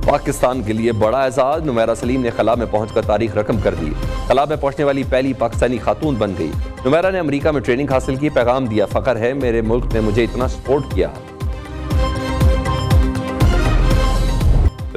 पाकिस्तान के लिए बड़ा एजाज। नुमैरा सलीम ने खला में पहुंचकर तारीख रकम कर दी। खला में पहुंचने वाली पहली पाकिस्तानी खातून बन गई। नुमैरा ने अमेरिका में ट्रेनिंग हासिल की, पैगाम दिया, फख्र है मेरे मुल्क ने मुझे इतना सपोर्ट किया।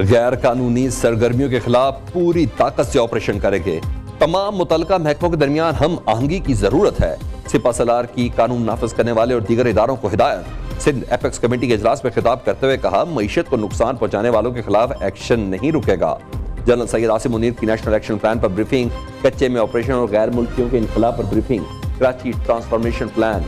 गैर कानूनी सरगर्मियों के खिलाफ पूरी ताकत से ऑपरेशन करेंगे। तमाम मुतल्लिका महकमों के दरमियान हम आहंगी की जरूरत है। सिपा सलार की कानून नाफिज करने वाले और दीगर इदारों को हिदायत। सिंध एपेक्स कमेटी के इजलास में खिताब करते हुए कहा, मईशत को नुकसान पहुंचाने वालों के खिलाफ एक्शन नहीं रुकेगा। जनरल सैयद आसिम मुनीर की नेशनल एक्शन प्लान पर ब्रीफिंग। कच्चे में ऑपरेशन और गैर मुल्कियों के इनकलाब पर briefing. Karachi transformation plan,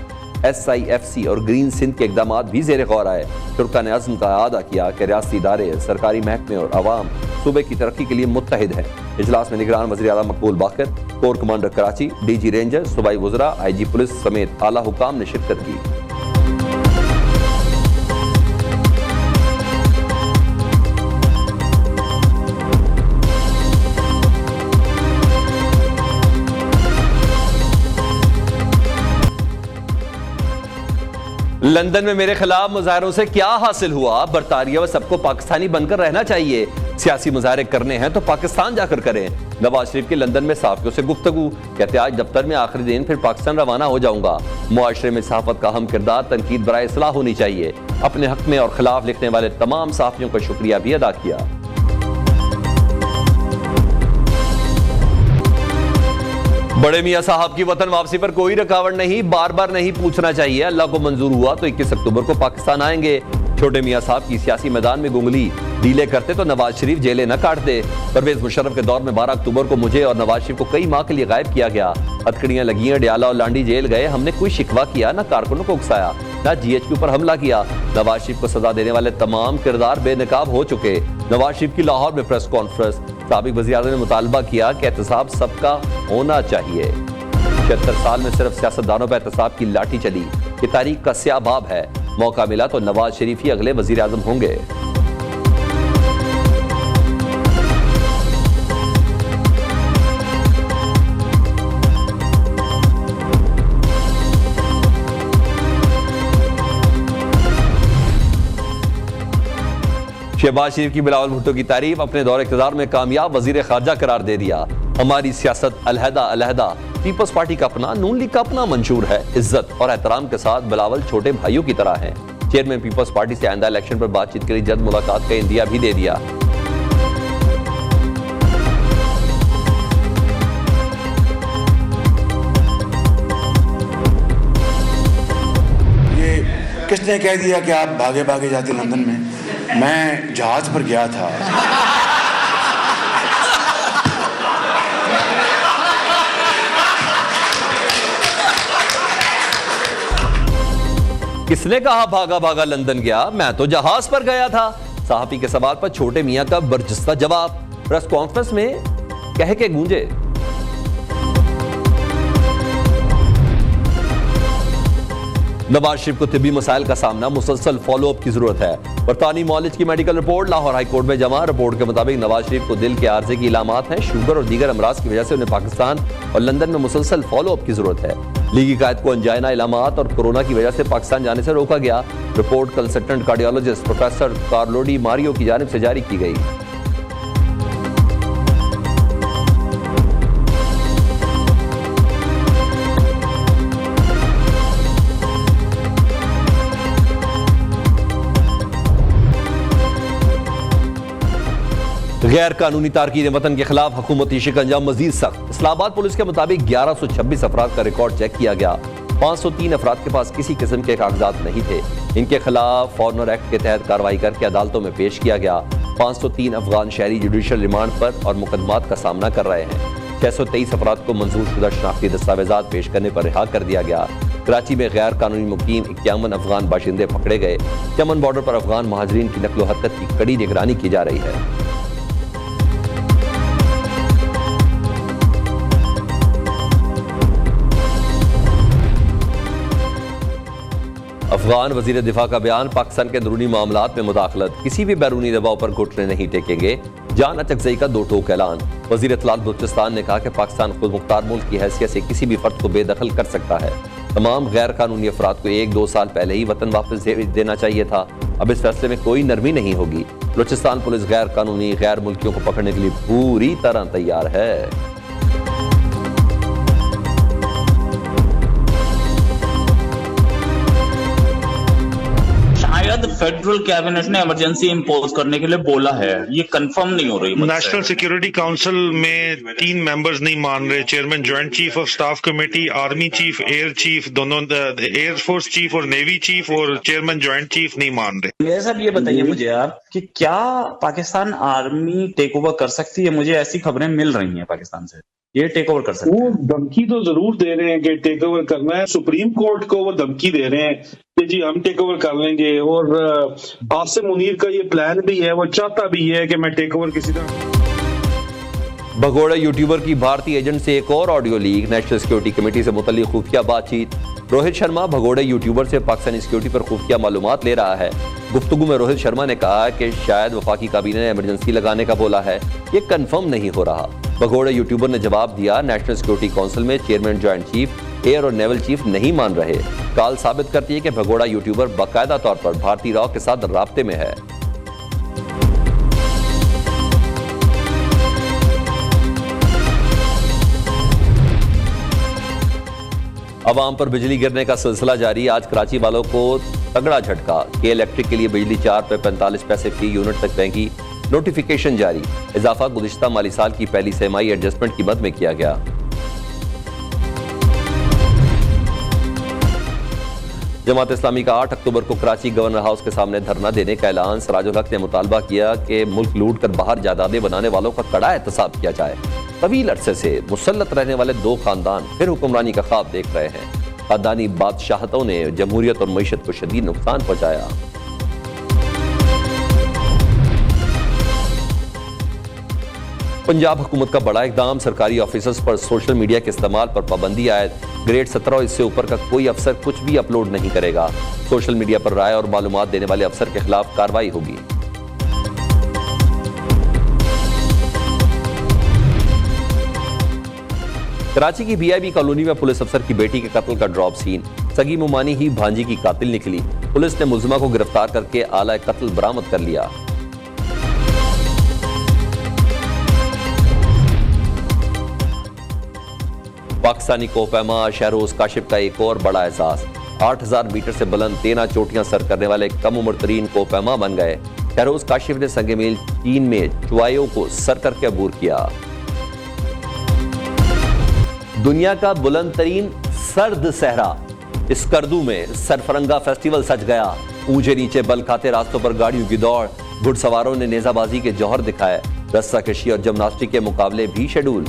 SIFC और ग्रीन सिंध के इकदाम भी जेर गौर आए। तुर्का ने अज़्म का आदा किया कि रियासती इदारे, सरकारी महकमे और आवाम सूबे की तरक्की के लिए मुत्तहिद हैं। इजलास में निगरान वज़ीर आला Maqbool Baqar, core commander Karachi, DG ranger, सूबाई वज़रा, IG पुलिस समेत आला हुकाम ने शिरकत की। लंदन में मेरे खिलाफ मुजाहरों से क्या हासिल हुआ? बरतानिया व सबको पाकिस्तानी बनकर रहना चाहिए। सियासी मुजाहरे करने हैं तो पाकिस्तान जाकर करें। नवाज शरीफ के लंदन में सहाफियों से गुफ्तगू, कहते आज दफ्तर में आखिरी दिन, फिर पाकिस्तान रवाना हो जाऊंगा। मुआशरे में सहाफत का अहम किरदार, तनकीद बराए इस्लाह होनी चाहिए। अपने हक में और खिलाफ लिखने वाले तमाम सहाफियों का शुक्रिया भी अदा किया। बड़े मियां साहब की वतन वापसी पर कोई रुकावट नहीं, बार बार नहीं पूछना चाहिए। अल्लाह को मंजूर हुआ तो 21 अक्टूबर को पाकिस्तान आएंगे। छोटे मियां साहब की सियासी मैदान में गुंगली डीले करते तो नवाज शरीफ जेलें न काटते। परवेज मुशर्रफ के दौर में 12 अक्टूबर को मुझे और नवाज शरीफ को कई माह के लिए गायब किया गया। हथकड़ियां लगी, डियाला और लांडी जेल गए। हमने कोई शिकवा किया, न कारकुनों को उकसाया, न GHQ पर हमला किया। नवाज शरीफ को सजा देने वाले तमाम किरदार बेनकाब हो चुके। नवाज शरीफ की लाहौर में प्रेस कॉन्फ्रेंस, साबिक वज़ीर आज़म ने मुतालबा किया कि एहतसाब सबका होना चाहिए। 76 साल में सिर्फ सियासतदानों पर एहतसाब की लाठी चली। ये तारीख का स्याह बाब है। मौका मिला तो नवाज शरीफ ही अगले वज़ीर आज़म होंगे। शहबाज शरीफ की बिलावल भुट्टो की तारीफ, अपने दौर इक़्तिदार में कामयाब वज़ीर ख़ारजा करार दे दिया। हमारी सियासत अलहदा अलहदा, पीपल्स पार्टी का अपना, नून लीग का अपना मंशूर है। इज्जत और एहतराम के साथ बिलावल छोटे भाइयों की तरह हैं। चेयरमैन पीपल्स पार्टी से आइंदा इलेक्शन पर बातचीत के लिए जल्द मुलाकात का इंदिया भी दे दिया। ये किसने कह दिया कि आप भागे भागे जाते लंदन में? मैं जहाज पर गया था। किसने कहा भागा भागा लंदन गया? मैं तो जहाज पर गया था। सहाफी के सवाल पर छोटे मियां का बर्जस्ता जवाब, प्रेस कॉन्फ्रेंस में कह के गूंजे। नवाज शरीफ को तिब्बी मसाइल का सामना, मुसलसल फॉलोअप की जरूरत है। बरतानी मॉलेज की medical report Lahore high court में जमा। रिपोर्ट के मुताबिक नवाज शरीफ को दिल के आर्जे की इलामात हैं। शुगर और दीगर अमराज की वजह से उन्हें पाकिस्तान और लंदन में मुसलसल फॉलोअप की जरूरत है। लीगी कायद को अंजाइना, इलामात और कोरोना की वजह से पाकिस्तान जाने से रोका गया। Report consultant cardiologist professor Carlo Di Mario की जानिब से जारी की गई। गैर कानूनी तारकीन वतन के खिलाफ हुकूमती शिकंजा मजीद सख्त। इस्लामाबाद पुलिस के मुताबिक 1126 अफराद का रिकॉर्ड चेक किया गया। 503 अफराद के पास किसी किस्म के कागजात नहीं थे। इनके खिलाफ फॉरनर एक्ट के तहत कार्रवाई करके अदालतों में पेश किया गया। 503 अफगान शहरी जुडिशल रिमांड पर और मुकदमात का सामना कर रहे हैं। 623 अफराद को मंजूर शुदा शनाख्ती दस्तावेजात पेश करने पर रिहा कर दिया गया। कराची में गैर कानूनी मुकीम 51 अफगान बाशिंदे पकड़े गए। चमन बॉर्डर पर अफगान महाजरीन की नकलो हरकत की कड़ी निगरानी की जा रही है। अफगान वजीर दिफा का बयान, पाकिस्तान के अंदरूनी मामलात में मुदाखलत, किसी भी बैरूनी दबाव पर घुटने नहीं टेकेंगे। जान अचकजई का 2 टोक ऐलान। वजीर इत्तलात बलूचिस्तान ने कहा कि पाकिस्तान खुद मुख्तार मुल्क की हैसियत से किसी भी फर्द को बेदखल कर सकता है। तमाम गैर कानूनी अफराद को 1-2 साल पहले ही वतन वापस देना चाहिए था। अब इस फैसले में कोई नरमी नहीं होगी। बलूचिस्तान पुलिस गैर कानूनी गैर मुल्कियों को पकड़ने के लिए पूरी तरह तैयार है। शायद फेडरल कैबिनेट ने इमरजेंसी इंपोज करने के लिए बोला है, ये कंफर्म नहीं हो रही। नेशनल सिक्योरिटी काउंसिल में 3 मेंबर्स नहीं मान रहे, chairman joint chief of staff committee, army chief, air chief, दोनों एयर फोर्स चीफ और नेवी चीफ और चेयरमैन ज्वाइंट चीफ नहीं मान रहे। मेरे साहब ये बताइए मुझे आप कि क्या पाकिस्तान आर्मी टेक ओवर कर सकती है? मुझे ऐसी खबरें मिल रही हैं पाकिस्तान से, ये टेक ओवर कर सकते हैं। वो धमकी तो जरूर दे रहे हैं कि टेक ओवर करना है। सुप्रीम कोर्ट को वो धमकी दे रहे हैं कि जी हम टेक ओवर कर लेंगे, और आसिम मुनीर का ये प्लान भी है, वो चाहता भी है कि मैं टेक ओवर किसी तरह। भगोड़े यूट्यूबर की भारतीय एजेंट से एक और audio leak, national security committee से मुतल्लिक खुफिया बातचीत। रोहित शर्मा भगोड़े यूट्यूबर से पाकिस्तानी सिक्योरिटी पर खुफिया मालूमात ले रहा है। गुफ्तगू में रोहित शर्मा ने कहा कि शायद वफाकी काबीना ने इमरजेंसी लगाने का बोला है, ये कंफर्म नहीं हो रहा। भगोड़े यूट्यूबर ने जवाब दिया, नेशनल सिक्योरिटी काउंसिल में चेयरमैन ज्वाइंट चीफ, एयर और नेवल चीफ नहीं मान रहे। काल साबित करती है कि भगोड़ा यूट्यूबर बाकायदा तौर पर भारतीय रॉ के साथ राब्ते में है। अवाम पर बिजली गिरने का सिलसिला जारी। आज कराची वालों को तगड़ा झटका। के इलेक्ट्रिक के लिए बिजली 4 रुपए 45 पैसे फी यूनिट तक महंगी, नोटिफिकेशन जारी। इजाफा गुज़िश्ता माली साल की पहली सेमाई एडजस्टमेंट की मद में किया गया। जमात इस्लामी का 8 अक्टूबर को कराची गवर्नर हाउस के सामने धरना देने का ऐलान। सराजुल हक ने मुतालबा किया कि मुल्क लूट कर बाहर जायदादें बनाने वालों का कड़ा एहतसाब किया जाए। तवील अरसे से मुसल्लत रहने वाले 2 खानदान फिर हुक्मरानी का ख्वाब देख रहे हैं। खानदानी बादशाहतों ने जमहूरियत और मईशत को शदीद नुकसान पहुंचाया। पंजाब हुकूमत का बड़ा इकदाम, सरकारी ऑफिसर्स पर सोशल मीडिया के इस्तेमाल पर पाबंदी आयद। ग्रेड 17 और इससे ऊपर का कोई अफसर कुछ भी अपलोड नहीं करेगा। सोशल मीडिया पर राय और मालूमात देने वाले अफसर के खिलाफ कार्रवाई होगी। कराची की बीआईबी कॉलोनी में पुलिस अफसर की बेटी के कत्ल का ड्रॉप सीन। सगी मुमानी ही भांजी की कातिल निकली। पुलिस ने मुलजिमा को गिरफ्तार करके आला कत्ल बरामद कर लिया। पाकिस्तानी कोहपैमा शहरोज काशिफ का एक और बड़ा एहसास। 8000 मीटर से बुलंद 13 चोटियां सर करने वाले कम उम्र तरीन कोहपैमा बन गए। शहरोज काशिफ ने संगे मील चीन में चुआइयों को सर करके अबूर किया। दुनिया का बुलंद तरीन सर्द सहरा, स्कर्दू में सरफरंगा फेस्टिवल सज गया। ऊंचे नीचे बल खाते रास्तों पर गाड़ियों की दौड़, घुड़सवारों ने नेजाबाजी के जौहर दिखाए। रस्साकशी और जिम्नास्टिक के मुकाबले भी शेड्यूल।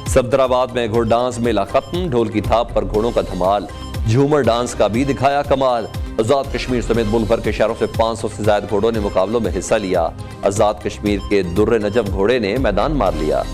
सफदराबाद में घोड़ डांस मेला खत्म, ढोल की थाप पर घोड़ों का धमाल। झूमर डांस का भी दिखाया कमाल। आजाद कश्मीर समेत मुल्क भर के शहरों से 500 से ज्यादा घोड़ों ने मुकाबलों में हिस्सा लिया। आजाद कश्मीर के दुर्र नजफ घोड़े ने मैदान मार लिया।